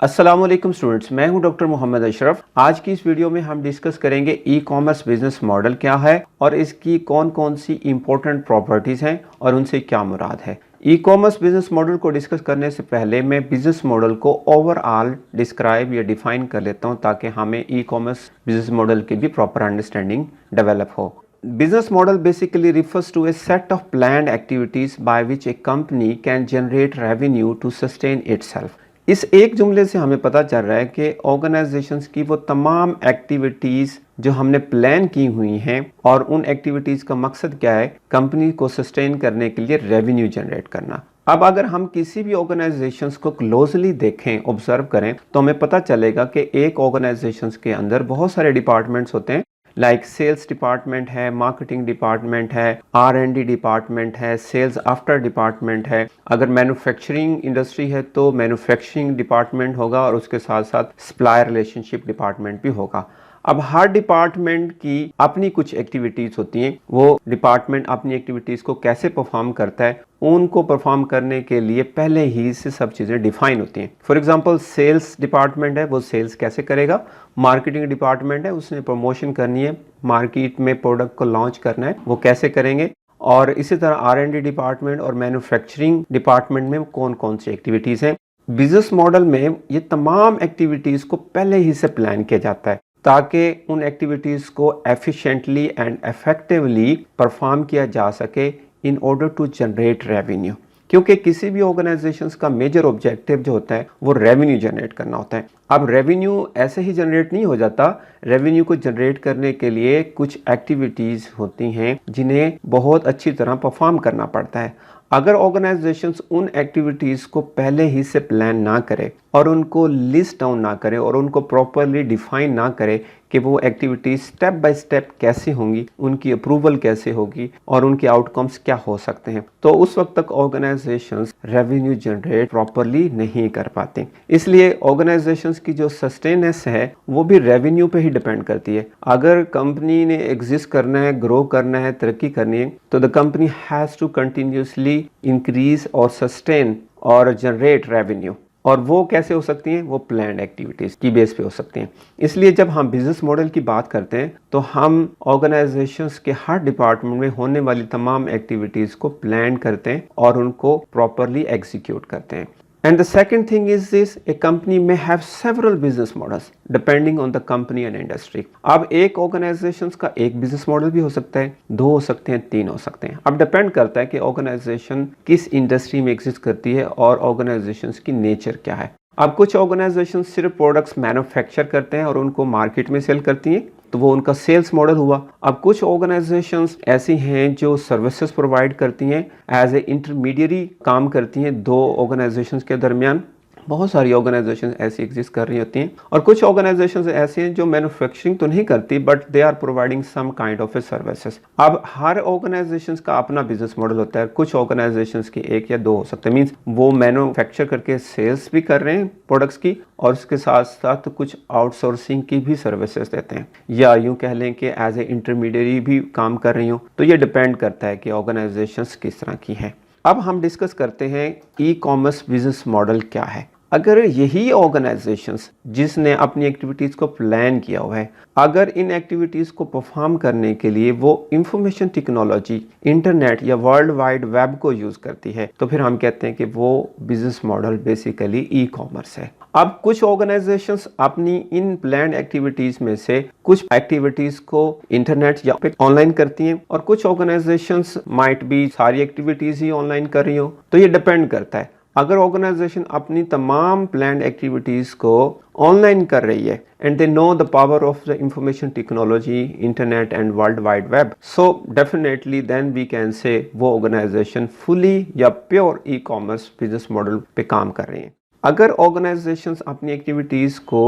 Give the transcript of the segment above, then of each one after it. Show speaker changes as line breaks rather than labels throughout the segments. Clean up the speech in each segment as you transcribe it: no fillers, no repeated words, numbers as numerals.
अस्सलामुअलैकुम स्टूडेंट्स, मैं हूं डॉक्टर मोहम्मद अशरफ। आज की इस वीडियो में हम डिस्कस करेंगे ई कॉमर्स बिजनेस मॉडल क्या है और इसकी कौन कौन सी इंपॉर्टेंट प्रॉपर्टीज़ हैं और उनसे क्या मुराद है। ई कॉमर्स बिजनेस मॉडल को डिस्कस करने से पहले मैं बिजनेस मॉडल को ओवरऑल डिस्क्राइब या डिफाइन कर लेता हूं ताकि हमें ई कॉमर्स बिजनेस मॉडल की भी प्रॉपर अंडरस्टैंडिंग डेवलप हो। Business model basically refers to a set of planned activities by which a company can generate revenue to sustain itself. इस एक जुमले से हमें पता चल रहा है कि ऑर्गेनाइजेशंस की वो तमाम एक्टिविटीज़ जो हमने प्लान की हुई हैं और उन एक्टिविटीज़ का मकसद क्या है, कंपनी को सस्टेन करने के लिए रेवेन्यू जनरेट करना। अब अगर हम किसी भी ऑर्गेनाइजेशंस को क्लोजली देखें, ऑब्जर्व करें, तो हमें पता चलेगा कि एक ऑर्गेनाइजेशंस के अंदर बहुत सारे डिपार्टमेंट्स होते हैं। लाइक सेल्स डिपार्टमेंट है, मार्केटिंग डिपार्टमेंट है, R&D डिपार्टमेंट है, सेल्स आफ्टर डिपार्टमेंट है। अगर मैन्युफैक्चरिंग इंडस्ट्री है तो मैन्युफैक्चरिंग डिपार्टमेंट होगा और उसके साथ साथ सप्लायर रिलेशनशिप डिपार्टमेंट भी होगा। अब हर डिपार्टमेंट की अपनी कुछ एक्टिविटीज़ होती हैं। वो डिपार्टमेंट अपनी एक्टिविटीज़ को कैसे परफॉर्म करता है, उनको परफॉर्म करने के लिए पहले ही से सब चीज़ें डिफाइन होती हैं। फॉर एग्जांपल सेल्स डिपार्टमेंट है, वो सेल्स कैसे करेगा। मार्केटिंग डिपार्टमेंट है, उसने प्रमोशन करनी है, मार्केट में प्रोडक्ट को लॉन्च करना है, वो कैसे करेंगे। और इसी तरह R&D डिपार्टमेंट और मैन्युफैक्चरिंग डिपार्टमेंट में कौन कौन सी एक्टिविटीज़ हैं। बिजनेस मॉडल में ये तमाम एक्टिविटीज़ को पहले ही से प्लान किया जाता है ताकि उन एक्टिविटीज़ को एफिशिएंटली एंड इफेक्टिवली परफॉर्म किया जा सके in order to generate revenue. क्योंकि किसी भी ऑर्गेनाइजेशंस का मेजर ऑब्जेक्टिव जो होता है वो रेवेन्यू जनरेट करना होता है। अब रेवेन्यू ऐसे ही जनरेट नहीं हो जाता। रेवेन्यू को जनरेट करने के लिए कुछ एक्टिविटीज़ होती हैं जिन्हें बहुत अच्छी तरह परफॉर्म करना पड़ता है। अगर ऑर्गेनाइजेशंस उन एक्टिविटीज़ को पहले ही से प्लान ना करे और उनको लिस्ट डाउन ना करे और उनको प्रॉपरली डिफाइन ना करे कि वो एक्टिविटीज़ स्टेप बाय स्टेप कैसे होंगी, उनकी अप्रूवल कैसे होगी और उनके आउटकम्स क्या हो सकते हैं, तो उस वक्त तक ऑर्गेनाइजेशंस रेवेन्यू जनरेट प्रॉपरली नहीं कर पाते। इसलिए ऑर्गेनाइजेशंस की जो सस्टेनेंस है वो भी रेवेन्यू पे ही डिपेंड करती है। अगर कंपनी ने एग्जिस्ट करना है, ग्रो करना है, तरक्की करनी है, तो the company has to continuously increase और सस्टेन और जनरेट रेवेन्यू। और वो कैसे हो सकती हैं, वो प्लान्ड एक्टिविटीज़ की बेस पे हो सकती हैं। इसलिए जब हम बिजनेस मॉडल की बात करते हैं तो हम ऑर्गेनाइजेशंस के हर डिपार्टमेंट में होने वाली तमाम एक्टिविटीज़ को प्लान करते हैं और उनको प्रॉपरली एग्जीक्यूट करते हैं। And the second thing is this, a company may have several business models depending on the company and industry. अब एक ऑर्गेनाइजेशंस का एक बिजनेस मॉडल भी हो सकता है, दो हो सकते हैं, तीन हो सकते हैं। अब डिपेंड करता है कि ऑर्गेनाइजेशन किस इंडस्ट्री में एग्जिस्ट करती है और ऑर्गेनाइजेशंस की नेचर क्या है। अब कुछ ऑर्गेनाइजेशन सिर्फ प्रोडक्ट्स मैन्युफैक्चर करते हैं और उनको मार्केट में सेल करती हैं, तो वो उनका सेल्स मॉडल हुआ। अब कुछ ऑर्गेनाइजेशंस ऐसी हैं जो सर्विसेज प्रोवाइड करती हैं, एज ए इंटरमीडियरी काम करती हैं दो ऑर्गेनाइजेशंस के दरमियान। बहुत सारी ऑर्गेनाइजेशंस ऐसी एग्जिस्ट कर रही होती हैं और कुछ ऑर्गेनाइजेशंस ऐसी हैं जो मैन्युफैक्चरिंग तो नहीं करती but they are providing some kind of a services. अब हर ऑर्गेनाइजेशंस का अपना बिजनेस मॉडल होता है। कुछ ऑर्गेनाइजेशंस के एक या दो हो सकते हैं, मींस वो मैन्युफैक्चर करके सेल्स भी कर रहे हैं प्रोडक्ट्स की और उसके साथ साथ कुछ आउटसोर्सिंग की भी सर्विसेज देते हैं, या यूँ कह लें कि एज ए इंटरमीडियरी भी काम कर रही हूँ। तो ये डिपेंड करता है कि ऑर्गेनाइजेशंस किस तरह की हैं। अब हम डिस्कस करते हैं ई कॉमर्स बिजनेस मॉडल क्या है। अगर यही ऑर्गेनाइजेशंस जिसने अपनी एक्टिविटीज़ को प्लान किया हुआ है, अगर इन एक्टिविटीज़ को परफॉर्म करने के लिए वो इंफॉर्मेशन टेक्नोलॉजी, इंटरनेट या वर्ल्ड वाइड वेब को यूज़ करती है, तो फिर हम कहते हैं कि वो business model basically e commerce है। अब कुछ ऑर्गेनाइजेशंस अपनी इन प्लान्ड एक्टिविटीज़ में से कुछ एक्टिविटीज़ को इंटरनेट या पे ऑनलाइन करती हैं और कुछ ऑर्गेनाइजेशंस माइट बी सारी एक्टिविटीज़ ही ऑनलाइन कर रही हो। तो ये डिपेंड करता है। अगर ऑर्गेनाइजेशन अपनी तमाम प्लान्ड एक्टिविटीज़ को ऑनलाइन कर रही है and they know the power of the information technology, internet and world wide web, so definitely then we can say वो ऑर्गेनाइजेशन फुली या pure e commerce business model पे काम कर रही हैं। अगर ऑर्गेनाइजेशंस अपनी एक्टिविटीज़ को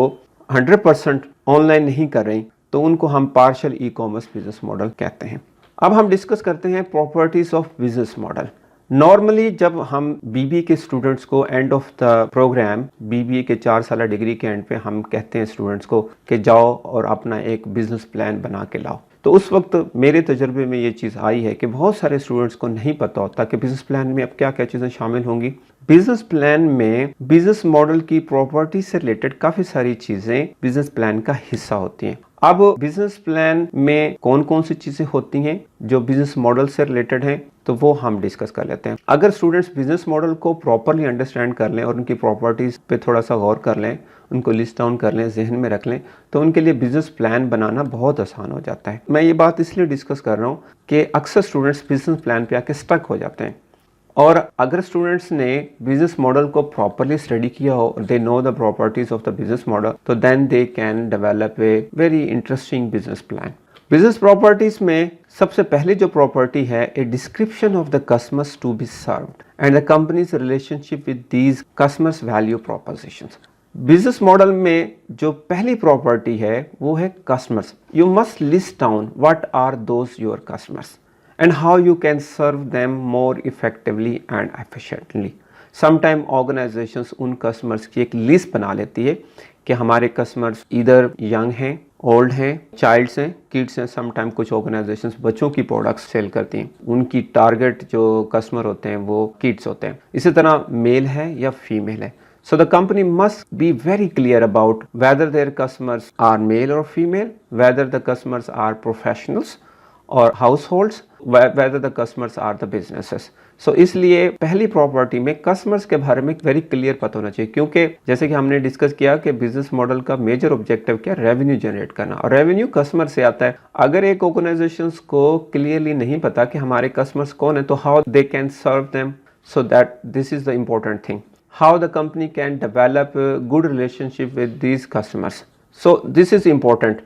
100% ऑनलाइन नहीं कर रही तो उनको हम partial e commerce business model कहते हैं। अब हम डिस्कस करते हैं properties of business model. Normally जब हम बीबीए के स्टूडेंट्स को end of the program, BBA के 4 साल डिग्री के एंड पे हम कहते हैं स्टूडेंट्स को कि जाओ और अपना एक बिजनेस प्लान बना के लाओ, तो उस वक्त मेरे तजर्बे में ये चीज़ आई है कि बहुत सारे स्टूडेंट्स को नहीं पता होता कि बिजनेस प्लान में अब क्या क्या चीज़ें शामिल होंगी। बिजनेस प्लान में बिजनेस मॉडल की प्रॉपर्टी से रिलेटेड काफी सारी चीजें बिजनेस प्लान का हिस्सा होती हैं। अब बिजनेस प्लान में कौन कौन सी चीजें होती हैं जो बिजनेस मॉडल से रिलेटेड हैं, तो वो हम डिस्कस कर लेते हैं। अगर स्टूडेंट्स बिजनेस मॉडल को प्रॉपरली अंडरस्टैंड कर लें और उनकी प्रॉपर्टीज पे थोड़ा सा गौर कर लें, उनको लिस्ट डाउन कर लें, जहन में रख लें, तो उनके लिए बिजनेस प्लान बनाना बहुत आसान हो जाता है। मैं ये बात इसलिए डिस्कस कर रहा हूँ कि अक्सर स्टूडेंट्स बिजनेस प्लान पे आके स्टक हो जाते हैं। और अगर स्टूडेंट्स ने बिजनेस मॉडल को प्रॉपरली स्टडी किया हो, they know the properties of the business model, तो then they can develop a very interesting business plan. Business properties में सबसे पहले जो प्रॉपर्टी है, a description of the customers to be served and the company's relationship with these customers value propositions. Business model में जो पहली property है वो है customers. You must list down what are those your customers and how you can serve them more effectively and efficiently. Sometime organizations उन customers की एक list बना लेती है कि हमारे customers इधर young हैं, old हैं, childs हैं, kids हैं। sometime कुछ organizations बच्चों की products सेल करती हैं, उनकी target जो customer होते हैं वो kids होते हैं। इसी तरह मेल है या फीमेल है। So the company must be very clear about whether their customers are male or female, whether the customers are professionals और households, whether the customers are the businesses. So इसलिए पहली प्रॉपर्टी में customers के बारे में very clear पता होना चाहिए, क्योंकि जैसे कि हमने डिस्कस किया कि बिजनेस मॉडल का मेजर ऑब्जेक्टिव क्या, रेवेन्यू जनरेट करना, और रेवेन्यू कस्टमर से आता है। अगर एक ऑर्गेनाइजेशन को क्लियरली नहीं पता कि हमारे कस्टमर्स कौन है, तो how they can serve them, so that this is the important thing, how the company can develop good relationship with these customers. So this is important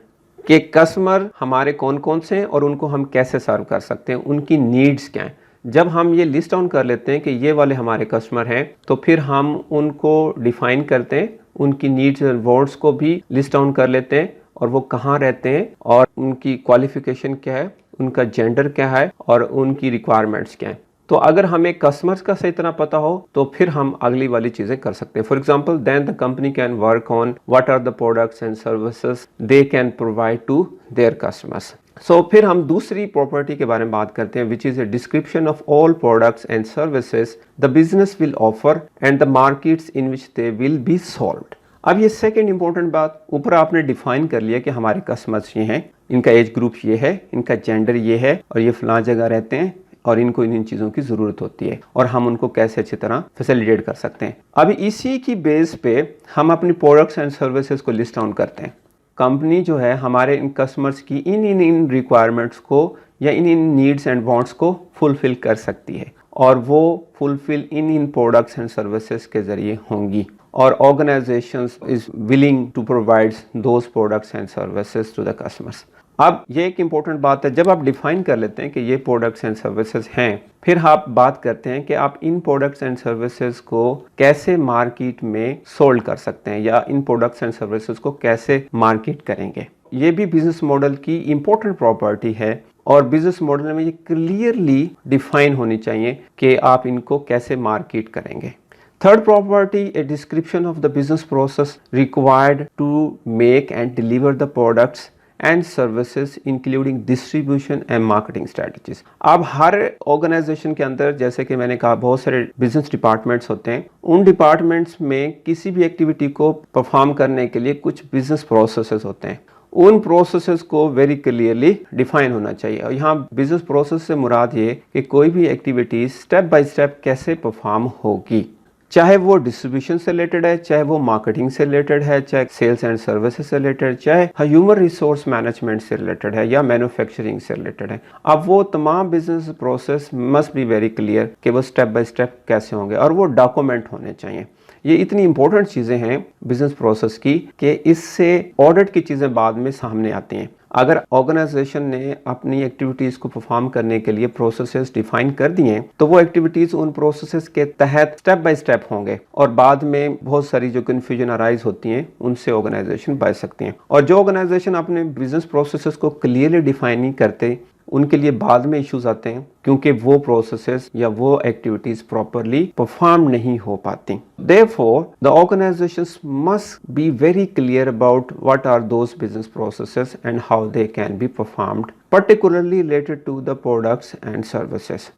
कि कस्टमर हमारे कौन कौन से हैं और उनको हम कैसे सर्व कर सकते हैं, उनकी नीड्स क्या हैं। जब हम ये लिस्ट डाउन कर लेते हैं कि ये वाले हमारे कस्टमर हैं, तो फिर हम उनको डिफाइन करते हैं, उनकी नीड्स और वांट्स को भी लिस्ट डाउन कर लेते हैं, और वो कहाँ रहते हैं और उनकी क्वालिफिकेशन क्या है, उनका जेंडर क्या है और उनकी रिक्वायरमेंट्स क्या है। तो अगर हमें कस्टमर्स का सही तरह पता हो तो फिर हम अगली वाली चीजें कर सकते हैं। For example, then the company can work on what are the products and services they can provide to their customers. So फिर हम दूसरी प्रॉपर्टी के बारे में बात करते हैं, which is a description of all products and services the business will offer and the markets in which they will be solved. अब ये सेकेंड इंपॉर्टेंट बात, ऊपर आपने डिफाइन कर लिया कि हमारे कस्टमर्स ये हैं, इनका एज ग्रुप ये है, इनका जेंडर ये है और ये फलां जगह रहते हैं और इनको इन चीज़ों की ज़रूरत होती है और हम उनको कैसे अच्छी तरह फैसिलिटेट कर सकते हैं। अब इसी की बेस पे हम अपनी प्रोडक्ट्स एंड सर्विसेज को लिस्ट डाउन करते हैं। कंपनी जो है हमारे इन कस्टमर्स की इन रिक्वायरमेंट्स को या इन नीड्स एंड वांट्स को फुलफिल कर सकती है, और वो फुलफिल इन प्रोडक्ट्स एंड सर्विसेज के ज़रिए होंगी, और organisations is willing to provide those products and services to the customers. अब ये एक इम्पोर्टेंट बात है, जब आप डिफाइन कर लेते हैं कि ये प्रोडक्ट्स एंड सर्विसेज हैं, फिर आप बात करते हैं कि आप इन प्रोडक्ट्स एंड सर्विसेज को कैसे मार्केट में सोल्ड कर सकते हैं या इन प्रोडक्ट्स एंड सर्विसेज को कैसे मार्केट करेंगे। ये भी बिजनेस मॉडल की इम्पोर्टेंट प्रॉपर्टी है, और बिजनेस मॉडल में ये क्लियरली डिफाइन होनी चाहिए कि आप इनको कैसे मार्केट करेंगे। Third property, a description of the business process required to make and deliver the products and services including distribution and marketing strategies. अब हर ऑर्गेनाइजेशन के अंदर, जैसे कि मैंने कहा, बहुत सारे बिजनेस डिपार्टमेंट्स होते हैं। उन डिपार्टमेंट्स में किसी भी एक्टिविटी को परफॉर्म करने के लिए कुछ बिजनेस प्रोसेसेस होते हैं। उन प्रोसेसेस को वेरी क्लियरली डिफाइन होना चाहिए। और यहाँ बिजनेस प्रोसेस से मुराद ये कि कोई भी एक्टिविटी स्टेप बाय स्टेप कैसे परफॉर्म होगी, चाहे वो डिस्ट्रीब्यूशन से रिलेटेड है, चाहे वो मार्केटिंग से रिलेटेड है, चाहे सेल्स एंड सर्विसेज से रिलेटेड, चाहे ह्यूमन रिसोर्स मैनेजमेंट से रिलेटेड है या मैन्युफैक्चरिंग से रिलेटेड है। अब वो तमाम business process must be very clear कि वो स्टेप बाय स्टेप कैसे होंगे, और वो डॉक्यूमेंट होने चाहिए। ये इतनी इंपॉर्टेंट चीज़ें हैं बिजनेस प्रोसेस की कि इससे ऑडिट की चीज़ें बाद में सामने आती हैं। अगर ऑर्गेनाइजेशन ने अपनी एक्टिविटीज़ को परफॉर्म करने के लिए प्रोसेसेस डिफाइन कर दिए हैं, तो वो एक्टिविटीज़ उन प्रोसेसेस के तहत स्टेप बाय स्टेप होंगे, और बाद में बहुत सारी जो कन्फ्यूजन अराइज होती हैं उनसे ऑर्गेनाइजेशन बच सकती हैं। और जो ऑर्गेनाइजेशन अपने बिजनेस प्रोसेसेस को क्लियरली डिफाइन नहीं करते, उनके लिए बाद में इश्यूज आते हैं, क्योंकि वो प्रोसेसेस या वो एक्टिविटीज प्रॉपरली परफॉर्म नहीं हो पाती। Therefore, the organizations must be very clear about what are those business processes and how they can be performed, particularly related to the products and services.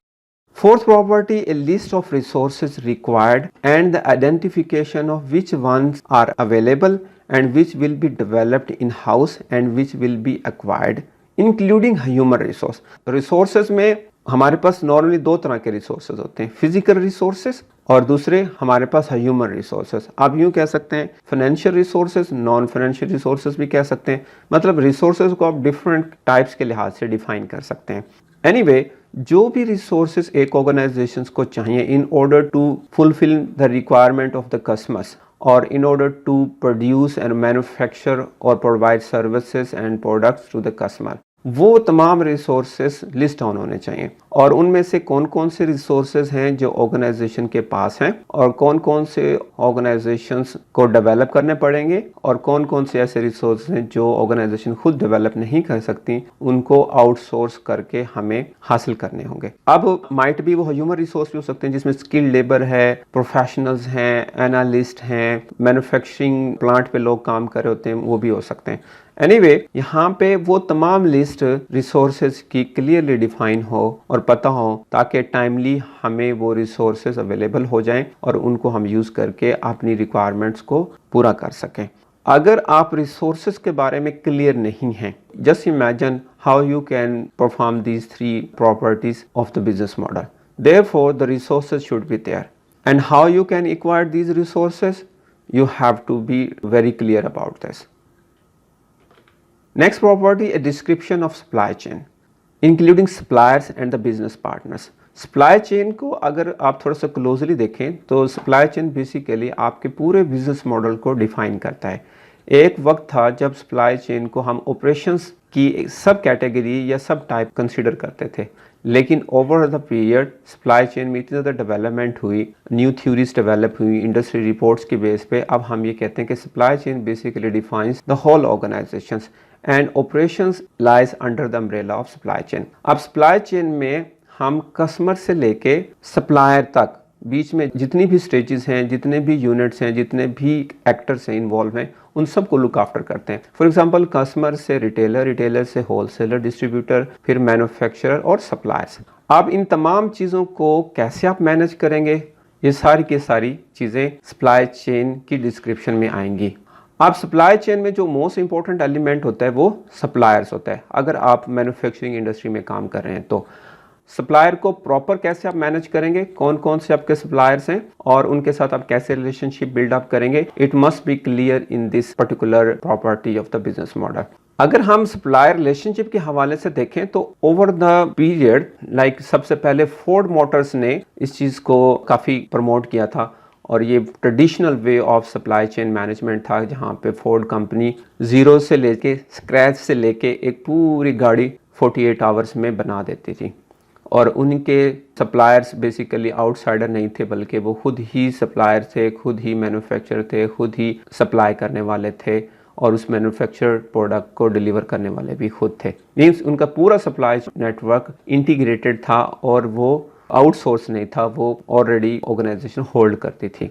Fourth property, a list of resources required and the identification of which ones are available and which will be developed in-house and which will be acquired, including human resource. Resources में हमारे पास normally दो तरह के resources होते हैं, physical resources और दूसरे हमारे पास ह्यूमन रिसोर्सेज। आप यूँ कह सकते हैं financial resources, non financial resources भी कह सकते हैं। मतलब रिसोर्सेज को आप डिफरेंट टाइप्स के लिहाज से डिफाइन कर सकते हैं। एनीवे, जो भी रिसोर्सेज एक ऑर्गेनाइजेशन को चाहिए in order to fulfil the requirement of the customers और in order to produce and manufacture or provide services and products to the customer, वो तमाम रिसोर्सेज लिस्ट डाउन होने चाहिए और उनमें से कौन कौन से रिसोर्सेज हैं जो ऑर्गेनाइजेशन के पास हैं और कौन कौन से ऑर्गेनाइजेशंस को डेवलप करने पड़ेंगे और कौन कौन से ऐसे रिसोर्सेज हैं जो ऑर्गेनाइजेशन खुद डेवलप नहीं कर सकती, उनको आउटसोर्स करके हमें हासिल करने होंगे। अब माइट भी वो ह्यूमन रिसोर्स भी हो सकते हैं जिसमें स्किल्ड लेबर है, प्रोफेशनल्स हैं, एनालिस्ट हैं, मैन्युफैक्चरिंग प्लांट पे लोग काम कर रहे होते हैं, वो भी हो सकते हैं। एनीवे, यहाँ पे वो तमाम लिस्ट रिसोर्सेज की क्लियरली डिफाइन हो और पता हो ताकि टाइमली हमें वो रिसोर्सेज अवेलेबल हो जाएं और उनको हम यूज़ करके अपनी रिक्वायरमेंट्स को पूरा कर सकें। अगर आप रिसोर्सेज के बारे में क्लियर नहीं हैं, just imagine how you can perform these three properties of the business model. Therefore the resources should be there and how you can acquire these resources, you have to be very clear about this. Next property, a description of supply chain, including suppliers and the business partners. Supply chain को अगर आप थोड़ा सा closely देखें तो supply chain basically आपके पूरे business model को डिफाइन करता है। एक वक्त था जब सप्लाई चेन को हम ऑपरेशंस की सब कैटेगरी या सब टाइप कंसिडर करते थे, लेकिन over the period supply chain में इतनी ज़्यादा डेवलपमेंट हुई, न्यू थ्योरीज डेवलप हुई इंडस्ट्री रिपोर्ट्स की बेस पे, अब हम ये कहते हैं कि supply chain basically defines the whole organisations and operations lies under the umbrella of supply chain. अब सप्लाई चेन में हम कस्टमर से लेके सप्लायर तक बीच में जितनी भी स्टेजेस हैं, जितने भी यूनिट्स हैं, जितने भी एक्टर्स हैं इन्वॉल्व हैं, उन सब को लुक आफ्टर करते हैं। फॉर एग्जांपल कस्टमर से रिटेलर, रिटेलर से होलसेलर, डिस्ट्रीब्यूटर, फिर मैन्युफैक्चरर और सप्लायर्स। अब इन तमाम चीज़ों को कैसे आप मैनेज करेंगे, ये सारी की सारी चीज़ें सप्लाई चेन की डिस्क्रिप्शन में आएंगी। अब सप्लाई चेन में जो मोस्ट इंपॉर्टेंट एलिमेंट होता है वो सप्लायर्स होता है। अगर आप मैन्युफैक्चरिंग इंडस्ट्री में काम कर रहे हैं तो सप्लायर को प्रॉपर कैसे आप मैनेज करेंगे, कौन कौन से आपके सप्लायर्स हैं और उनके साथ आप कैसे रिलेशनशिप बिल्ड अप करेंगे, it must be clear in this particular property of the business model. अगर हम सप्लायर रिलेशनशिप के हवाले से देखें तो ओवर द पीरियड लाइक सबसे पहले फोर्ड मोटर्स ने इस चीज़ को काफ़ी प्रमोट किया था और ये traditional way of supply chain management था जहाँ पे फोर्ड कंपनी ज़ीरो से लेके स्क्रैच से लेके एक पूरी गाड़ी 48 आवर्स में बना देती थी और उनके सप्लायर्स बेसिकली आउटसाइडर नहीं थे बल्कि वो खुद ही सप्लायर थे, खुद ही मैन्युफैक्चरर थे, खुद ही सप्लाई करने वाले थे और उस मैन्युफैक्चर प्रोडक्ट को डिलीवर करने वाले भी खुद थे। मीन्स उनका पूरा सप्लाई नेटवर्क इंटीग्रेटेड था और वो आउटसोर्स नहीं था, वो ऑलरेडी ऑर्गेनाइजेशन होल्ड करती थी।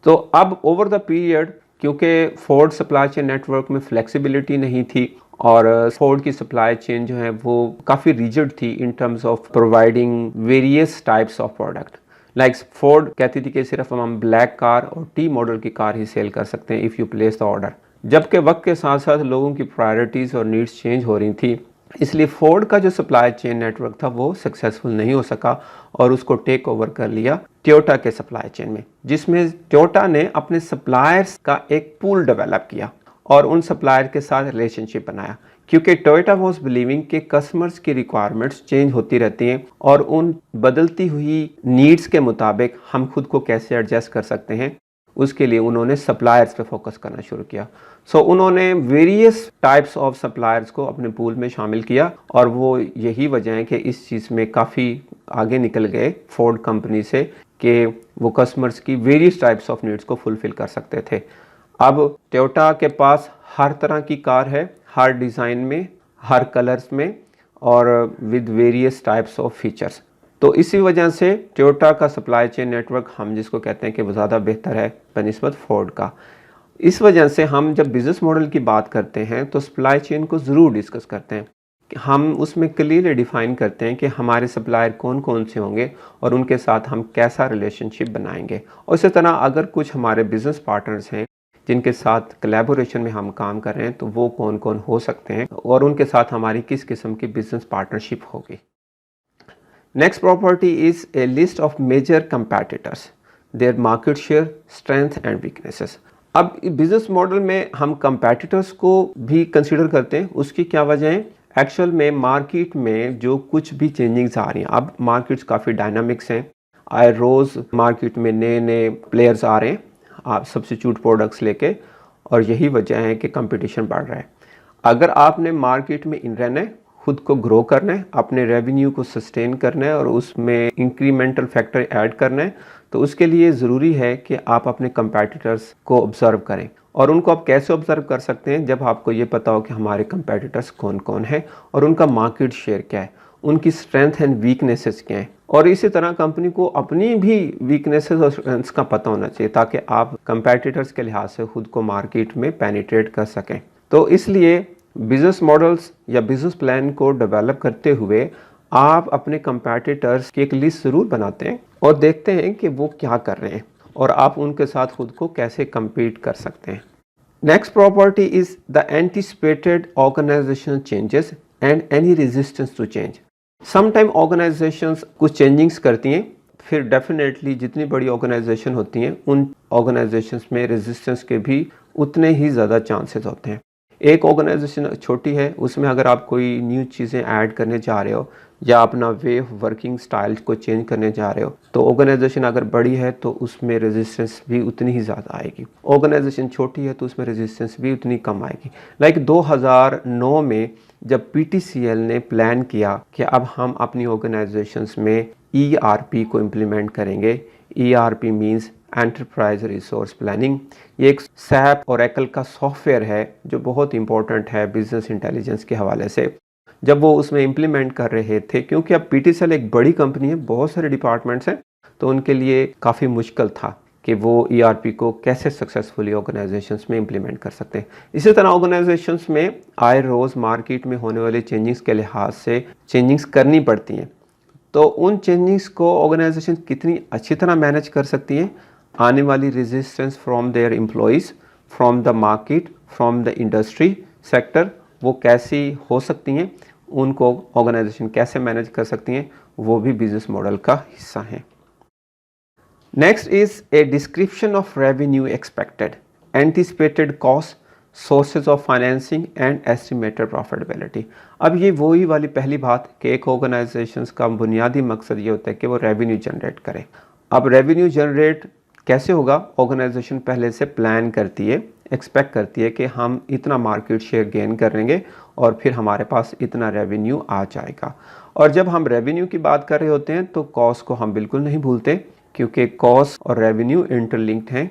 तो अब ओवर द पीरियड क्योंकि फोर्ड सप्लाई चेन नेटवर्क में फ्लेक्सिबिलिटी नहीं थी और फोर्ड की सप्लाई चेन जो है वो काफ़ी रिजिड थी in terms of providing various types of product. Like Ford कहती थी कि सिर्फ हम ब्लैक कार और टी मॉडल की कार ही सेल कर सकते हैं if you place the order, जबकि वक्त के साथ साथ लोगों की प्रायोरिटीज़ और नीड्स चेंज हो रही थी, इसलिए फोर्ड का जो सप्लाई चेन नेटवर्क था वो सक्सेसफुल नहीं हो सका और उसको टेक ओवर कर लिया टोयोटा के सप्लाई चेन में, जिसमें टोयोटा ने अपने सप्लायर्स का एक पूल डेवलप किया और उन सप्लायर के साथ रिलेशनशिप बनाया क्योंकि टोयोटा वाज बिलीविंग कि कस्टमर्स की रिक्वायरमेंट्स चेंज होती रहती हैं और उन बदलती हुई नीड्स के मुताबिक हम खुद को कैसे एडजस्ट कर सकते हैं, उसके लिए उन्होंने सप्लायर्स पे फोकस करना शुरू किया। सो उन्होंने वेरियस टाइप्स ऑफ सप्लायर्स को अपने पूल में शामिल किया और वो यही वजह है कि इस चीज़ में काफ़ी आगे निकल गए फोर्ड कंपनी से कि वो कस्टमर्स की वेरियस टाइप्स ऑफ नीड्स को फुलफिल कर सकते थे। अब टोयोटा के पास हर तरह की कार है, हर डिज़ाइन में, हर कलर्स में और with various types of features. तो इसी वजह से टोयोटा का सप्लाई चेन नेटवर्क हम जिसको कहते हैं कि वो ज़्यादा बेहतर है बनिस्बत फोर्ड का। इस वजह से हम जब बिज़नेस मॉडल की बात करते हैं तो सप्लाई चेन को ज़रूर डिस्कस करते हैं। हम उसमें क्लियरली डिफाइन करते हैं कि हमारे सप्लायर कौन कौन से होंगे और उनके साथ हम कैसा रिलेशनशिप बनाएंगे। और इसी तरह अगर कुछ हमारे बिजनेस पार्टनर्स हैं जिनके साथ कोलैबोरेशन में हम काम कर रहे हैं तो वो कौन कौन हो सकते हैं और उनके साथ हमारी किस किस्म की बिजनेस पार्टनरशिप होगी। Next property is a list of major competitors, their market share, strength and weaknesses. अब बिजनेस मॉडल में हम कंपैटिटर्स को भी कंसीडर करते हैं। उसकी क्या वजह है? एक्चुअल में मार्केट में जो कुछ भी चेंजिंग्स आ रही हैं, अब मार्केट्स काफ़ी डायनामिक्स हैं। आए रोज़ मार्केट में नए नए प्लेयर्स आ रहे हैं आप सब्स्टिट्यूट प्रोडक्ट्स लेके, और यही वजह है कि कंपटीशन बढ़ रहा है। अगर आपने मार्केट में इन रहना है, खुद को ग्रो करना है, अपने रेवेन्यू को सस्टेन करना है और उसमें इंक्रीमेंटल फैक्टर ऐड करना है, तो उसके लिए ज़रूरी है कि आप अपने कंपैटिटर्स को ऑब्ज़र्व करें। और उनको आप कैसे ऑब्ज़र्व कर सकते हैं? जब आपको ये पता हो कि हमारे कंपैटिटर्स कौन कौन हैं और उनका मार्केट शेयर क्या है, उनकी स्ट्रेंथ एंड वीकनेसेस क्या हैं। और इसी तरह कंपनी को अपनी भी वीकनेसेस और स्ट्रेंथ्स का पता होना चाहिए ताकि आप कंपैटिटर्स के लिहाज से खुद को मार्केट में पेनिट्रेट कर सकें। तो इसलिए बिजनेस मॉडल्स या बिजनेस प्लान को डेवलप करते हुए आप अपने कंपैटिटर्स की एक लिस्ट ज़रूर बनाते हैं और देखते हैं कि वो क्या कर रहे हैं और आप उनके साथ खुद को कैसे compete कर सकते हैं। Next property is the anticipated organisational changes and any resistance to change. Sometime organisations कुछ चेंजिंग्स करती हैं, फिर डेफिनेटली जितनी बड़ी ऑर्गेनाइजेशन होती हैं उन ऑर्गेनाइजेशंस में रेजिस्टेंस के भी उतने ही ज़्यादा चांसेस होते हैं। एक ऑर्गेनाइजेशन छोटी है, उसमें अगर आप कोई न्यू चीज़ें ऐड करने जा रहे हो या अपना वे ऑफ वर्किंग स्टाइल को चेंज करने जा रहे हो, तो ऑर्गेनाइजेशन अगर बड़ी है तो उसमें रेजिस्टेंस भी उतनी ही ज़्यादा आएगी। ऑर्गेनाइजेशन छोटी है तो उसमें रेजिस्टेंस भी उतनी कम आएगी। लाइक 2009 में जब पीटीसीएल ने प्लान किया कि अब हम अपनी ऑर्गेनाइजेशंस में ईआरपी को इम्प्लीमेंट करेंगे। ERP means enterprise resource planning. ये एक सैप ओरेकल का सॉफ्टवेयर है जो बहुत इंपॉर्टेंट है बिजनेस इंटेलिजेंस के हवाले से। जब वो उसमें इम्प्लीमेंट कर रहे थे, क्योंकि अब पीटीसीएल एक बड़ी कंपनी है, बहुत सारे डिपार्टमेंट्स हैं, तो उनके लिए काफ़ी मुश्किल था कि वो ईआरपी को कैसे सक्सेसफुली ऑर्गेनाइजेशंस में इम्प्लीमेंट कर सकते हैं। इसी तरह ऑर्गेनाइजेशंस में आए रोज़ मार्केट में होने वाले चेंजिंग्स के लिहाज से चेंजिंग्स करनी पड़ती हैं, तो उन चेंजिंग्स को ऑर्गेनाइजेशन कितनी अच्छी तरह मैनेज कर सकती हैं। आने वाली resistance from there employees, from the market, from the industry sector, वो कैसी हो सकती हैं, उनको ऑर्गेनाइजेशन कैसे मैनेज कर सकती हैं, वो भी बिजनेस मॉडल का हिस्सा है। Next is a description of revenue expected, anticipated cost, sources of financing and estimated profitability. अब ये वही वाली पहली बात कि एक ऑर्गेनाइजेशन का बुनियादी मकसद ये होता है कि वो रेवेन्यू जनरेट करे। अब रेवेन्यू जनरेट कैसे होगा? ऑर्गेनाइजेशन पहले से प्लान करती है, एक्सपेक्ट करती है कि हम इतना मार्केट शेयर गेन करेंगे और फिर हमारे पास इतना रेवेन्यू आ जाएगा। और जब हम रेवेन्यू की बात कर रहे होते हैं तो कॉस्ट को हम बिल्कुल नहीं भूलते, क्योंकि कॉस्ट और रेवेन्यू इंटरलिंक्ड हैं।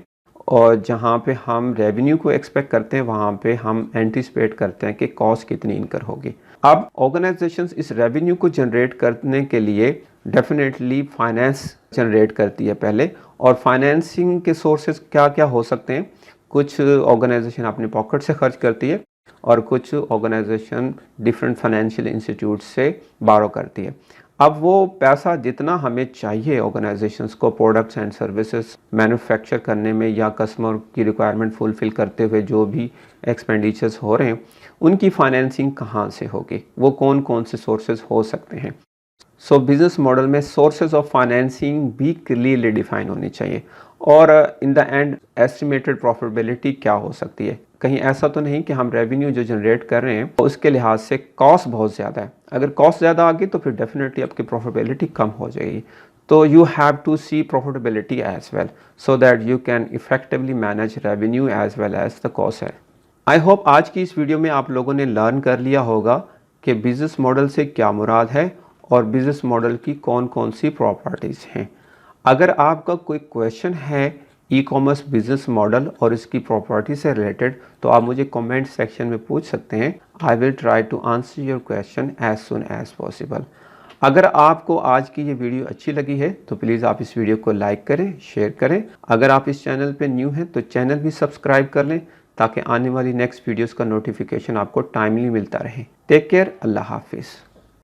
और जहाँ पे हम रेवेन्यू को एक्सपेक्ट करते हैं वहाँ पे हम एंटिसिपेट करते हैं कि कॉस्ट कितनी इनकर होगी। अब ऑर्गेनाइजेशंस इस रेवेन्यू को जनरेट करने के लिए डेफिनेटली फाइनेंस जनरेट करती है पहले। और फाइनेंसिंग के सोर्सेज क्या क्या हो सकते हैं? कुछ ऑर्गेनाइजेशन अपने पॉकेट से खर्च करती है और कुछ ऑर्गेनाइजेशन डिफरेंट फाइनेंशियल इंस्टीट्यूट से बारो करती है। अब वो पैसा जितना हमें चाहिए ऑर्गेनाइजेशंस को प्रोडक्ट्स एंड सर्विसेज मैन्युफैक्चर करने में या कस्टमर की रिक्वायरमेंट फुलफिल करते हुए जो भी एक्सपेंडिचर्स हो रहे हैं, उनकी फाइनेंसिंग कहाँ से होगी, वो कौन कौन से सोर्सेज हो सकते हैं। सो बिजनेस मॉडल में सोर्सेज ऑफ फाइनेंसिंग भी क्लियरली डिफाइन होनी चाहिए। और in the end estimated profitability क्या हो सकती है? कहीं ऐसा तो नहीं कि हम रेवेन्यू जो जनरेट कर रहे हैं उसके लिहाज से कॉस्ट बहुत ज़्यादा है। अगर कॉस्ट ज़्यादा आ गई तो फिर डेफिनेटली आपकी प्रॉफिटेबिलिटी कम हो जाएगी। तो you have to see profitability as well so that you can effectively manage revenue as well as the cost है। आई होप आज की इस वीडियो में आप लोगों ने लर्न कर लिया होगा कि बिजनेस मॉडल से क्या मुराद है और बिजनेस मॉडल की कौन कौन सी प्रॉपर्टीज़ हैं। अगर आपका कोई क्वेश्चन है ई कॉमर्स बिजनेस मॉडल और इसकी प्रॉपर्टी से रिलेटेड, तो आप मुझे कमेंट सेक्शन में पूछ सकते हैं। I will try to answer your question as soon as possible. अगर आपको आज की ये वीडियो अच्छी लगी है तो प्लीज़ आप इस वीडियो को लाइक करें, शेयर करें। अगर आप इस चैनल पे न्यू हैं तो चैनल भी सब्सक्राइब कर लें ताकि आने वाली नेक्स्ट वीडियोस का नोटिफिकेशन आपको टाइमली मिलता रहे। टेक केयर, अल्लाह हाफिज़।